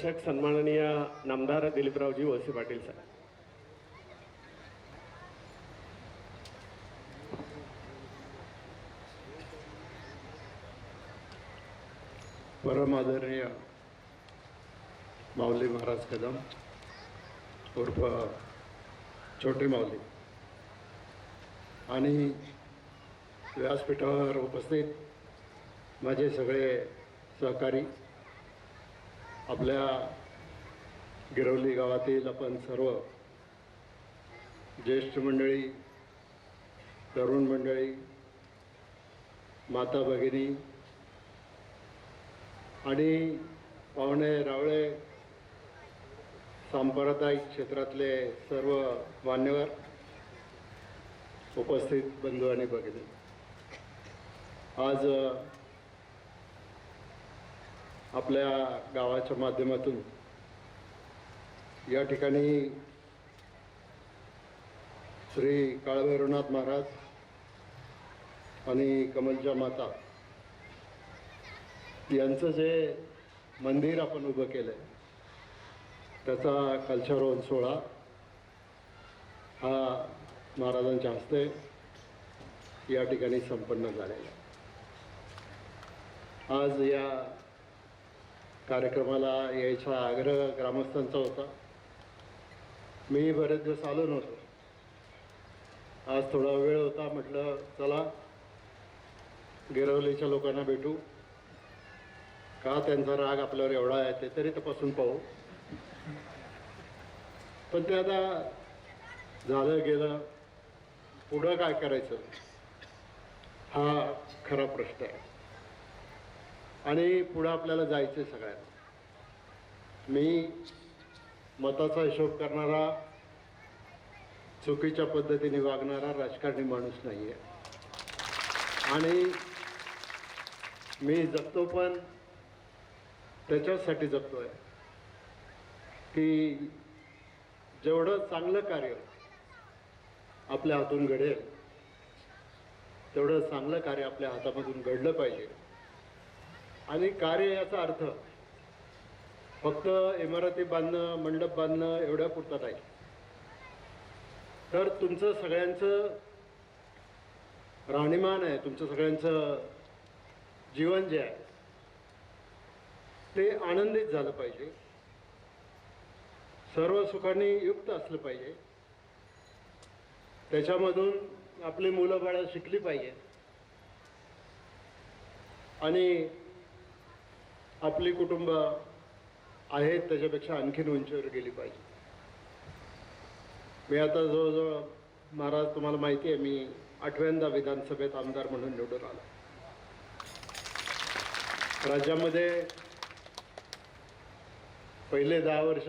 मार्गदर्शक सन्माननीय नामदार दिलीपरावजी वळसे पाटील सर. परम आदरणीय माऊली महाराज कदम उर्फ छोटे माऊली आणि व्यासपीठावर उपस्थित माझे सगळे सहकारी, आपल्या गिरवली गावातील आपण सर्व ज्येष्ठ मंडळी, तरुण मंडळी, माता भगिनी आणि पाहुणे रावळे, सांप्रदायिक क्षेत्रातले सर्व मान्यवर, उपस्थित बंधू आणि भगिनी, आज आपल्या गावाच्या माध्यमातून या ठिकाणी श्री काळभैरवनाथ महाराज आणि कमलच्या माता यांचं जे मंदिर आपण उभं केलं आहे त्याचा कलशारोहण सोहळा हा महाराजांच्या हस्ते या ठिकाणी संपन्न झालेला. आज या कार्यक्रमाला यायचा आग्रह ग्रामस्थांचा होता. मी बरेच दिवस आलो नव्हतो. आज थोडा वेळ होता, म्हटलं चला गिरवलीच्या लोकांना भेटू, का त्यांचा राग आपल्यावर एवढा आहे ते तरी तपासून पाहू. पण ते आता झालं गेलं, पुढं काय करायचं हा खरा प्रश्न आहे. आणि पुढं आपल्याला जायचं आहे सगळ्यांना. मी मताचा हिशोब करणारा, चुकीच्या पद्धतीने वागणारा राजकारणी माणूस नाही आहे. आणि मी जगतो पण त्याच्यासाठी जगतो आहे की जेवढं चांगलं कार्य आपल्या हातून घडेल तेवढं चांगलं कार्य आपल्या हातामधून घडलं पाहिजे. आणि कार्य याचा अर्थ फक्त इमारती बांधणं, मंडप बांधणं एवढ्या पुरता नाही, तर तुमचं सगळ्यांचं राहणीमान आहे, तुमचं सगळ्यांचं जीवन जे आहे ते आनंदित झालं पाहिजे, सर्व सुखांनी युक्त असलं पाहिजे. त्याच्यामधून आपली मुलं बाळं शिकली पाहिजे आणि आपली कुटुंब आहेत त्याच्यापेक्षा आणखीन उंचीवर गेली पाहिजे. मी आता जवळजवळ, महाराज तुम्हाला माहिती आहे, मी 8व्यांदा विधानसभेत आमदार म्हणून निवडून आलो. राज्यामध्ये पहिले 10 वर्ष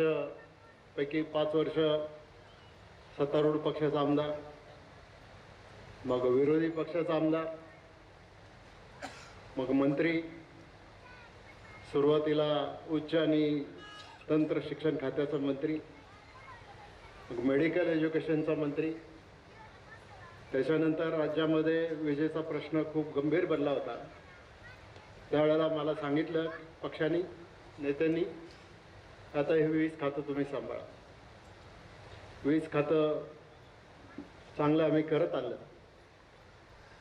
पैकी 5 वर्ष सत्तारूढ पक्षाचा आमदार, मग विरोधी पक्षाचा आमदार, मग मंत्री, सुरुवातीला उच्च आणि तंत्र शिक्षण खात्याचा मंत्री, मग मेडिकल एज्युकेशनचा मंत्री. त्याच्यानंतर राज्यामध्ये विजेचा प्रश्न खूप गंभीर बनला होता. त्यावेळेला मला सांगितलं पक्षाने, नेत्यांनी, आता हे वीज खातं तुम्ही सांभाळा. वीज खातं चांगलं आम्ही करत आलं.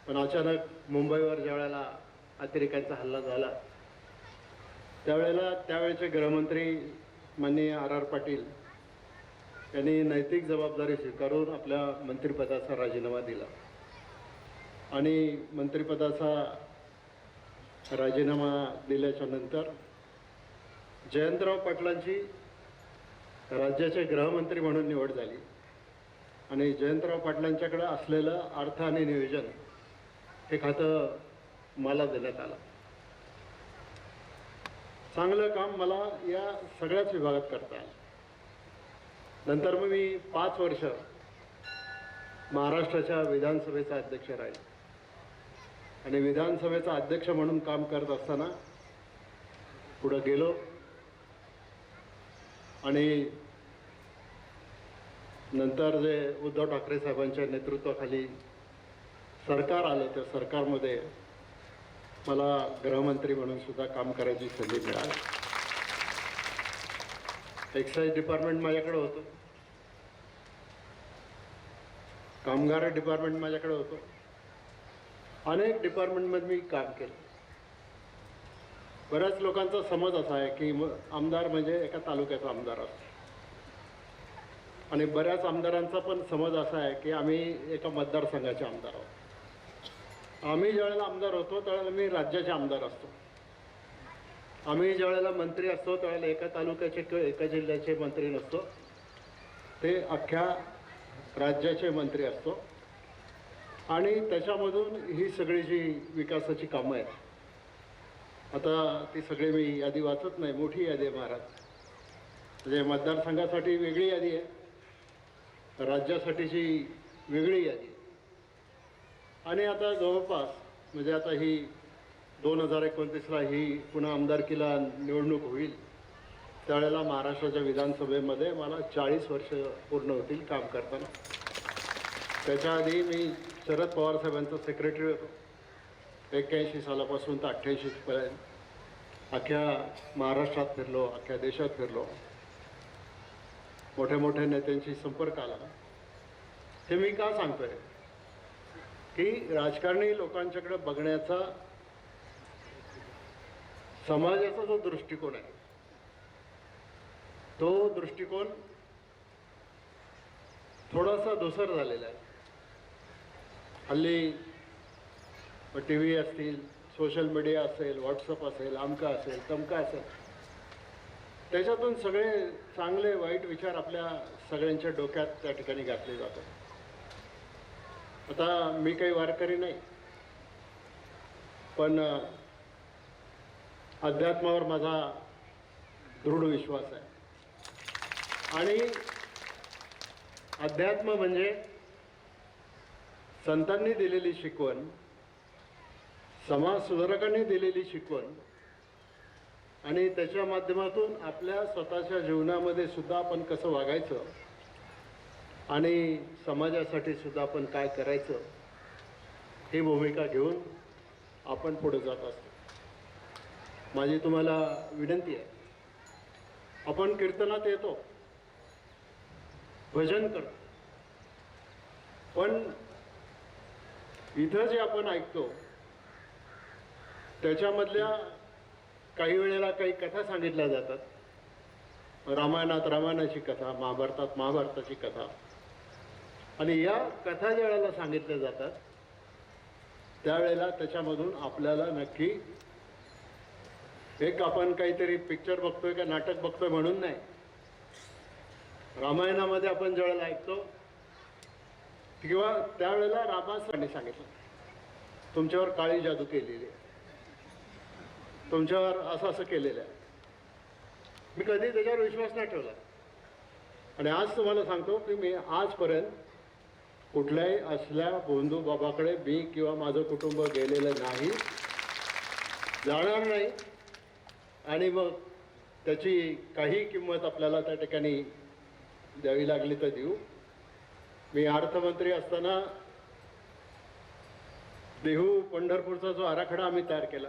पण अचानक मुंबईवर ज्या वेळेला अतिरेक्यांचा हल्ला झाला त्यावेळेला त्यावेळेचे गृहमंत्री माननीय R.R. पाटील यांनी नैतिक जबाबदारी स्वीकारून आपल्या मंत्रिपदाचा राजीनामा दिला. आणि मंत्रिपदाचा राजीनामा दिल्याच्या नंतर जयंतराव पाटलांची राज्याचे गृहमंत्री म्हणून निवड झाली. आणि जयंतराव पाटलांच्याकडे असलेलं अर्थ आणि नियोजन हे खातं मला देण्यात आलं. चांगलं काम मला या सगळ्याच विभागात करता आलं. नंतर मग मी 5 वर्ष महाराष्ट्राच्या विधानसभेचा अध्यक्ष राहिले. आणि विधानसभेचा अध्यक्ष म्हणून काम करत असताना पुढं गेलो आणि नंतर जे उद्धव ठाकरे साहेबांच्या नेतृत्वाखाली सरकार आलं त्या सरकारमध्ये मला गृहमंत्री म्हणून सुद्धा काम करायची संधी मिळाली. एक्साईज डिपार्टमेंट माझ्याकडे होतं, कामगार डिपार्टमेंट माझ्याकडे होतं, अनेक डिपार्टमेंटमध्ये मी काम केलं. बऱ्याच लोकांचा समज असा आहे की आमदार म्हणजे एका तालुक्याचा आमदार असतो, आणि बऱ्याच आमदारांचा पण समज असा आहे की आम्ही एका मतदारसंघाचे आमदार आहोत. आम्ही ज्यावेळेला आमदार होतो त्यावेळेला मी राज्याचे आमदार असतो. आम्ही ज्यावेळेला मंत्री असतो त्यावेळेला एका तालुक्याचे किंवा एका जिल्ह्याचे मंत्री नसतो, ते अख्ख्या राज्याचे मंत्री असतो. आणि त्याच्यामधून ही सगळी जी विकासाची कामं आहेत, आता ती सगळी मी यादी वाचत नाही, मोठी यादी आहे महाराज. म्हणजे मतदारसंघासाठी वेगळी यादी आहे, राज्यासाठीची वेगळी यादी आहे. आणि आता जवळपास म्हणजे आता ही 2029ला ही पुन्हा आमदारकीला निवडणूक होईल, त्यावेळेला महाराष्ट्राच्या विधानसभेमध्ये मला 40 वर्ष पूर्ण होतील काम करताना. त्याच्या आधी मी शरद पवार साहेबांचा सेक्रेटरी होतो. 81 सालापासून तर 88पर्यंत अख्ख्या महाराष्ट्रात फिरलो, अख्ख्या देशात फिरलो, मोठ्या मोठ्या नेत्यांशी संपर्क आला. हे मी का सांगतोय की राजकारणी लोकांच्याकडे बघण्याचा समाजाचा जो दृष्टिकोन आहे, तो दृष्टिकोन थोडासा धूसर झालेला आहे. हल्ली टी व्ही असतील, सोशल मीडिया असेल, व्हॉट्सअप असेल, आमका असेल, तमका असेल, त्याच्यातून सगळे चांगले वाईट विचार आपल्या सगळ्यांच्या डोक्यात त्या ठिकाणी घातले जातात. आता मी काही वारकरी नाही, पण अध्यात्मावर माझा दृढ विश्वास आहे. आणि अध्यात्म म्हणजे संतांनी दिलेली शिकवण, समाज सुधारकांनी दिलेली शिकवण, आणि त्याच्या माध्यमातून आपल्या स्वतःच्या जीवनामध्ये सुद्धा आपण कसं वागायचं आणि समाजासाठी सुद्धा आपण काय करायचं, ही भूमिका घेऊन आपण पुढे जात असतो. माझी तुम्हाला विनंती आहे, आपण कीर्तनात येतो, भजन करतो, पण इथं जे आपण ऐकतो त्याच्यामधल्या काही वेळेला काही कथा सांगितल्या जातात. रामायणात रामायणाची कथा, महाभारतात महाभारताची कथा, आणि या कथा ज्या वेळेला सांगितल्या जातात त्यावेळेला त्याच्यामधून आपल्याला नक्की एक आपण काहीतरी पिक्चर बघतोय का नाटक बघतोय म्हणून नाही. रामायणामध्ये आपण ज्या वेळेला ऐकतो किंवा त्यावेळेला रामाने सांगितलं, तुमच्यावर काळी जादू केलेली आहे, तुमच्यावर असं असं केलेलं आहे. मी कधी त्याच्यावर विश्वास नाही ठेवला, आणि आज तुम्हाला सांगतो की मी आजपर्यंत कुठल्याही असल्या बंधू बाबाकडे मी किंवा माझं कुटुंब गेलेलं नाही, जाणार नाही. आणि मग त्याची काही किंमत आपल्याला त्या ठिकाणी द्यावी लागली तर देऊ. मी अर्थमंत्री असताना देहू पंढरपूरचा जो आराखडा आम्ही तयार केला,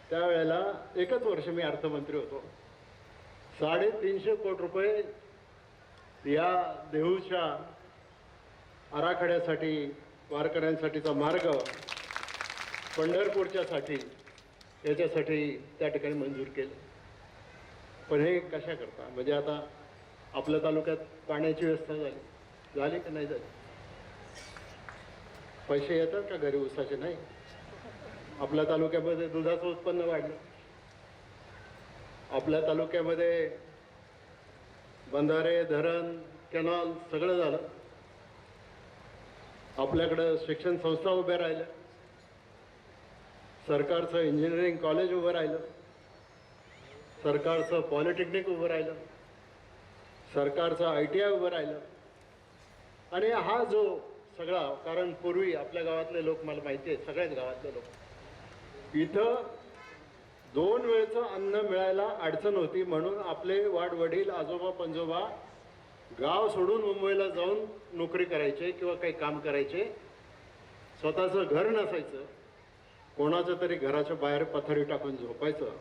त्यावेळेला एकच वर्ष मी अर्थमंत्री होतो. 350 कोटी रुपये या देहूच्या आराखड्यासाठी, वारकऱ्यांसाठीचा मार्ग, पंढरपूरच्यासाठी, याच्यासाठी त्या ठिकाणी मंजूर केलं. पण हे कशा करता, म्हणजे आता आपल्या तालुक्यात पाण्याची व्यवस्था झाली का नाही झाली? पैसे येतात का घरी ऊसाचे? नाही. आपल्या तालुक्यामध्ये दुधाचं उत्पन्न वाढलं, आपल्या तालुक्यामध्ये बंधारे, धरण, कॅनॉल सगळं झालं. आपल्याकडं शिक्षण संस्था उभ्या राहिल्या, सरकारचं इंजिनिअरिंग कॉलेज उभं राहिलं, सरकारचं पॉलिटेक्निक उभं राहिलं, सरकारचं ITI उभं राहिलं. आणि हा जो सगळा, कारण पूर्वी आपल्या गावातले लोक, मला माहिती आहे सगळ्याच गावातले लोक, इथं 2 वेळचं अन्न मिळायला अडचण होती, म्हणून आपले वाडवडील, आजोबा पंजोबा गाव सोडून मुंबईला जाऊन नोकरी करायचे किंवा काही काम करायचे. स्वतःचं घर नसायचं, कोणाचं तरी घराच्या बाहेर पथारी टाकून झोपायचं.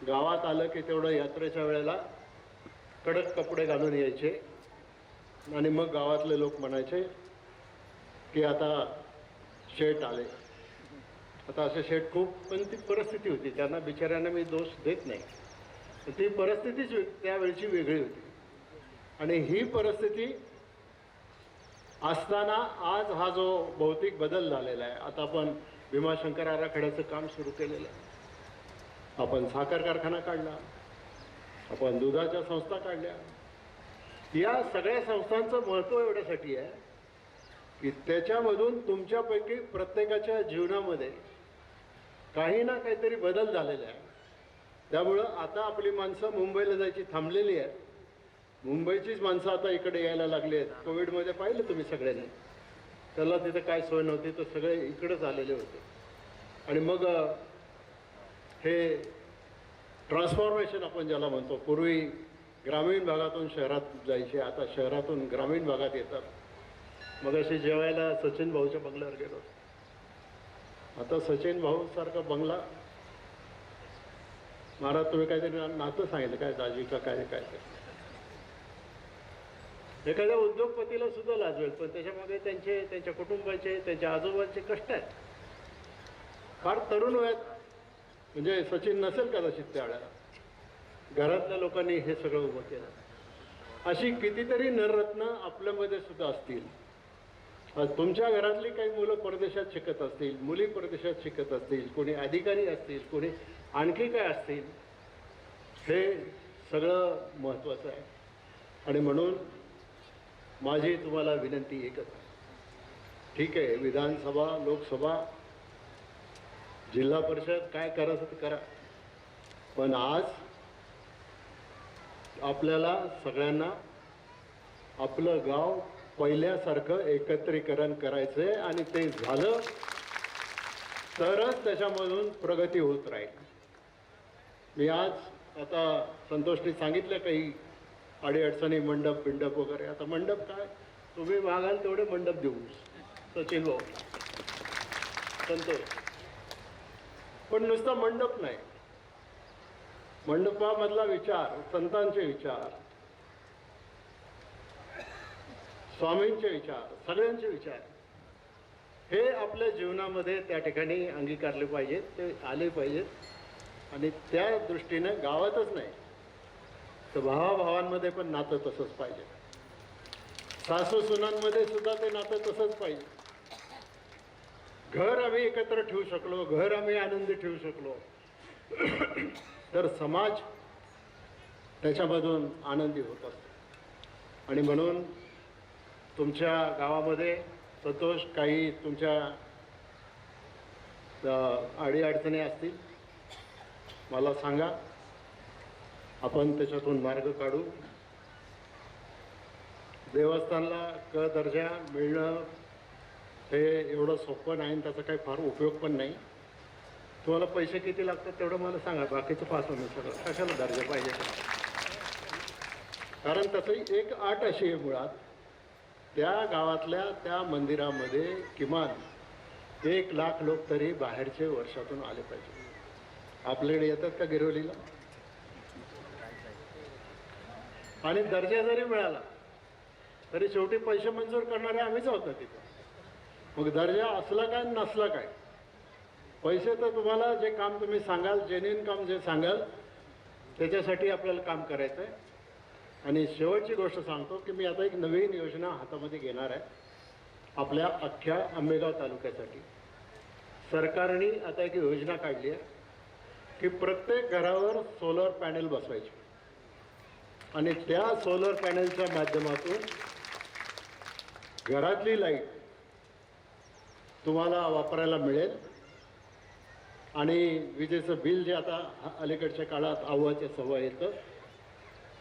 गावात आलं की तेवढं यात्रेच्या वेळेला कडक कपडे घालून यायचे आणि मग गावातले लोक म्हणायचे की आता शेठ आले. आता असे शेठ खूप, पण ती परिस्थिती होती, त्यांना बिचाऱ्यांना मी दोष देत नाही, पण ती परिस्थितीच त्यावेळची वेगळी होती. आणि ही परिस्थिती असताना आज हा जो भौतिक बदल झालेला आहे, आता आपण भीमाशंकर आराखड्याचं काम सुरू केलेलं आहे, आपण साखर कारखाना काढला, आपण दुधाच्या संस्था काढल्या. या सगळ्या संस्थांचं महत्त्व एवढ्यासाठी आहे की त्याच्यामधून तुमच्यापैकी प्रत्येकाच्या जीवनामध्ये काही ना काहीतरी बदल झालेला आहे. त्यामुळं आता आपली माणसं मुंबईला जायची थांबलेली आहेत. मुंबईचीच माणसं आता इकडे यायला लागली आहेत. कोविडमध्ये पाहिलं तुम्ही सगळ्यांनी, त्याला तिथं काय सोय नव्हती, तर सगळे इकडेच आलेले होते. आणि मग हे ट्रान्सफॉर्मेशन आपण ज्याला म्हणतो, पूर्वी ग्रामीण भागातून शहरात जायचे, आता शहरातून ग्रामीण भागात येतात. मग अशी जेवायला सचिन भाऊच्या बंगल्यावर गेलो, आता सचिन भाऊ सारखा बंगला. महाराज तुम्ही काहीतरी नातं सांगितलं काय, दाजी का काय काय एखाद्या उद्योगपतीला सुद्धा लाजवेल, पण त्याच्यामागे त्यांच्या कुटुंबाचे, त्यांच्या आजोबांचे कष्ट आहेत. फार तरुण वयात, म्हणजे सचिन नसेल कदाचित त्यावेळेला, घरातल्या लोकांनी हे सगळं उभं केलं. अशी कितीतरी नररत्न आपल्यामध्ये सुद्धा असतील. तुमच्या घरातली काही मुलं परदेशात शिकत असतील, मुली परदेशात शिकत असतील, कोणी अधिकारी असतील, कोणी आणखी काय असतील. हे सगळं महत्त्वाचं आहे. आणि म्हणून माझी तुम्हाला विनंती एकच आहे, ठीक आहे, विधानसभा, लोकसभा, जिल्हा परिषद काय करायचं ते करा, पण आज आपल्याला सगळ्यांना आपलं गाव पहिल्यासारखं एकत्रीकरण करायचं आहे. आणि ते झालं तरच त्याच्यामधून प्रगती होत राहील. मी आज आता संतोषने सांगितलं काही अडीअडचणी, मंडप बिंडप वगैरे. आता मंडप काय, तुम्ही मागाल तेवढे मंडप देऊ सचिन भाऊ, संतोष. पण नुसता मंडप नाही, मंडपामधला विचार, संतांचे विचार, स्वामींचे विचार, सगळ्यांचे विचार हे आपल्या जीवनामध्ये त्या ठिकाणी अंगीकारले पाहिजेत, ते आले पाहिजेत. आणि त्या दृष्टीनं गावातच नाही तर भावाभावांमध्ये पण नातं तसंच पाहिजे. सासू सुनांमध्ये सुद्धा ते नातं तसंच पाहिजे. घर आम्ही एकत्र ठेवू शकलो, घर आम्ही आनंदी ठेवू शकलो, तर समाज त्याच्यामधून आनंदी होत असतो. आणि म्हणून तुमच्या गावामध्ये संतोष, काही तुमच्या अडीअडचणी असतील मला सांगा, आपण त्याच्यातून मार्ग काढू. देवस्थानला क दर्जा मिळणं हे एवढं सोपं नाही, त्याचा काही फार उपयोग पण नाही. तुम्हाला पैसे किती लागतात तेवढं मला सांगा, बाकीचं पास होणं सगळं कशाला दर्जा पाहिजे. कारण तसंही एक अट अशी आहे, मुळात त्या गावातल्या त्या मंदिरामध्ये किमान 1,00,000 लोक तरी बाहेरचे वर्षातून आले पाहिजे. आपल्याकडे येतात का गिरवलीला? आणि दर्जा जरी मिळाला तरी शेवटी पैसे मंजूर करणारे आम्हीच आहोत तिथं. मग दर्जा असला काय नसला काय, पैसे तर तुम्हाला जे काम तुम्ही सांगाल, जेन्युइन काम जे सांगाल त्याच्यासाठी आपल्याला काम करायचं आहे. आणि शेवटची गोष्ट सांगतो की मी आता एक नवीन योजना हातामध्ये घेणार आहे आपल्या अख्ख्या आंबेगाव तालुक्यासाठी. सरकारने आता एक योजना काढली आहे की प्रत्येक घरावर सोलर पॅनल बसवायचे आणि त्या सोलर पॅनलच्या माध्यमातून घरातली लाईट तुम्हाला वापरायला मिळेल. आणि विजेचं बिल जे आता अलीकडच्या काळात अव्वाच्या सव्वा येतं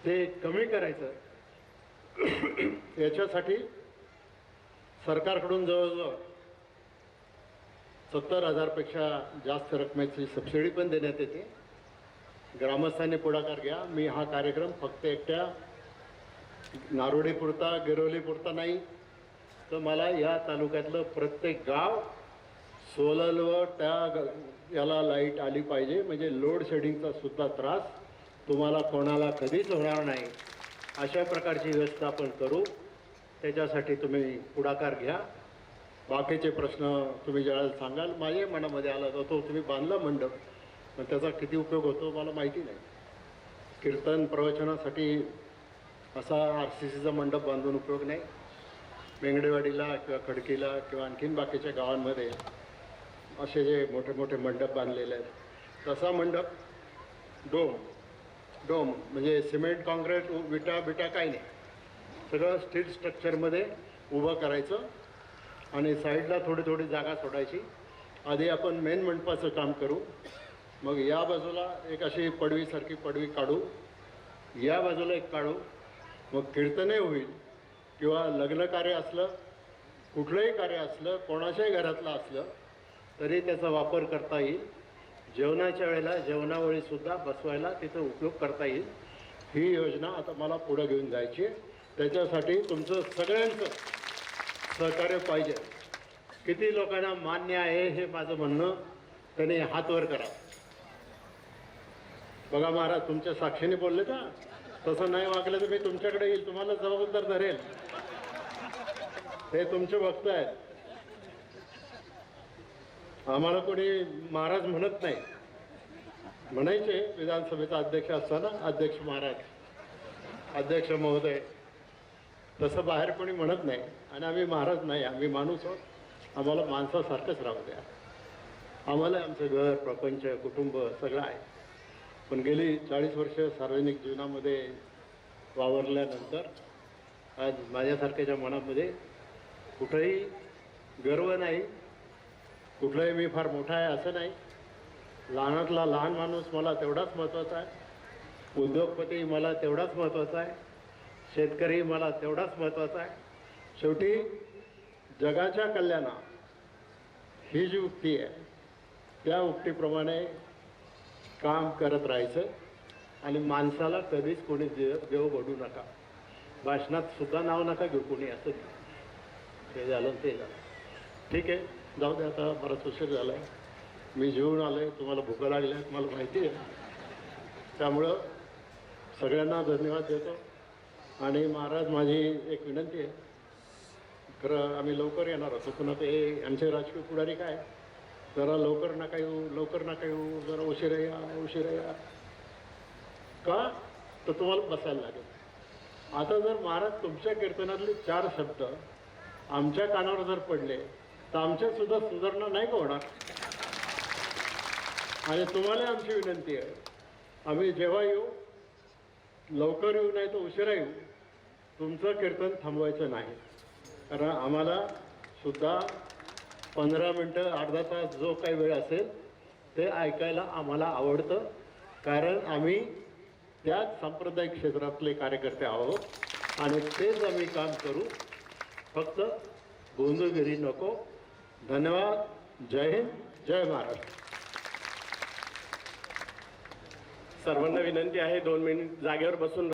ते कमी करायचं. याच्यासाठी सरकारकडून जवळजवळ 70,000पेक्षा जास्त रकमेची सबसिडी पण देण्यात येते. ग्रामस्थांनी पुढाकार घ्या. मी हा कार्यक्रम फक्त एकट्या नारोडीपुरता, गिरवलीपुरता नाही, तर मला या तालुक्यातलं प्रत्येक गाव सोलरवर त्या याला लाईट आली पाहिजे. म्हणजे लोड शेडिंगचा सुद्धा त्रास तुम्हाला कोणाला कधीच होणार नाही. अशा प्रकारची व्यवस्था आपण करू. त्याच्यासाठी तुम्ही पुढाकार घ्या. बाकीचे प्रश्न तुम्ही ज्यावेळेला सांगाल, माझ्या मनामध्ये आला तर तो तुम्ही बांधला मंडप, पण त्याचा किती उपयोग होतो मला माहिती नाही. कीर्तन प्रवचनासाठी असा RCCचा मंडप बांधून उपयोग नाही. मेंगडेवाडीला किंवा खडकीला किंवा आणखीन बाकीच्या गावांमध्ये असे जे मोठे मोठे मंडप बांधलेले आहेत, तसा मंडप डोम म्हणजे सिमेंट काँक्रीट विटा काही नाही, सगळं स्टील स्ट्रक्चरमध्ये उभं करायचं आणि साईडला थोडी जागा सोडायची. आधी आपण मेन मंडपाचं काम करू, मग या बाजूला एक अशी पडवीसारखी पडवी काढू, या बाजूला एक काढू, मग कीर्तनही होईल किंवा लग्न कार्य असलं, कुठलंही कार्य असलं, कोणाच्याही घरातलं असलं तरी त्याचा वापर करता येईल. जेवणाच्या वेळेला जेवणावेळीसुद्धा बसवायला तिथं उपयोग करता येईल. ही योजना आता मला पुढं घेऊन जायची आहे. त्याच्यासाठी तुमचं सगळ्यांचं सहकार्य पाहिजे. किती लोकांना मान्य आहे हे माझं म्हणणं, त्याने हात वर करा. बघा महाराज, तुमच्या साक्षीने बोलले का? तसं नाही वागलं तर मी तुमच्याकडे येईल, तुम्हाला जबाबदार धरेल. ते तुमचे भक्त आहेत. आम्हाला कोणी महाराज म्हणत नाही. म्हणायचे विधानसभेचा अध्यक्ष असताना अध्यक्ष महाराज, अध्यक्ष महोदय, तसं बाहेर कोणी म्हणत नाही. आणि आम्ही महाराज नाही, आम्ही माणूस आहोत. आम्हाला माणसासारखंच राहू द्या. आम्हाला आमचं घर, प्रपंच, कुटुंब सगळं आहे. पण गेली 40 वर्ष सार्वजनिक जीवनामध्ये वावरल्यानंतर आज माझ्यासारख्याच्या मनामध्ये कुठंही गर्व नाही, कुठलाही मी फार मोठा आहे असं नाही. लहानातला लहान माणूस मला तेवढाच महत्त्वाचा आहे. उद्योगपती मला तेवढाच महत्त्वाचा आहे. शेतकरी मला तेवढाच महत्त्वाचा आहे. शेवटी जगाच्या कल्याणा ही जी उक्ती आहे, त्या उक्तीप्रमाणे काम करत राहायचं आणि माणसाला कधीच कोणी देव घडू नका. भाषणात सुद्धा नाव नका घेऊ कोणी, असं ते झालं ते झालं. ठीक आहे, जाऊ दे, आता बराच उशीर झाला आहे. मी जेवून आलो आहे, तुम्हाला भुका लागल्या आहेत मला माहिती आहे. त्यामुळं सगळ्यांना धन्यवाद देतो. आणि महाराज, माझी एक विनंती आहे. खरं आम्ही लवकर येणार होतो, पण आता हे आमचे राजकीय पुढारी काय, जरा लवकर नका येऊ, जरा उशिरा या. का? तर तुम्हाला बसायला लागेल. आता जर महाराज तुमच्या कीर्तनातले 4 शब्द आमच्या कानावर जर पडले तर आमच्यासुद्धा सुधारणा नाही का होणार? आणि तुम्हाला आमची विनंती आहे, आम्ही जेव्हा येऊ, लवकर येऊ नाही तर उशिरा येऊ, तुमचं कीर्तन थांबवायचं नाही. कारण आम्हाला सुद्धा 15 मिनटं, अर्धा तास जो काही वेळ असेल ते ऐकायला आम्हाला आवडतं. कारण आम्ही त्याच सांप्रदायिक क्षेत्रातले कार्यकर्ते आहोत आणि तेच आम्ही काम करू. फक्त गोंधळगिरी नको. धन्यवाद. जय हिंद, जय महाराष्ट्र. सर्वांना विनंती आहे 2 मिनिट जागेवर बसून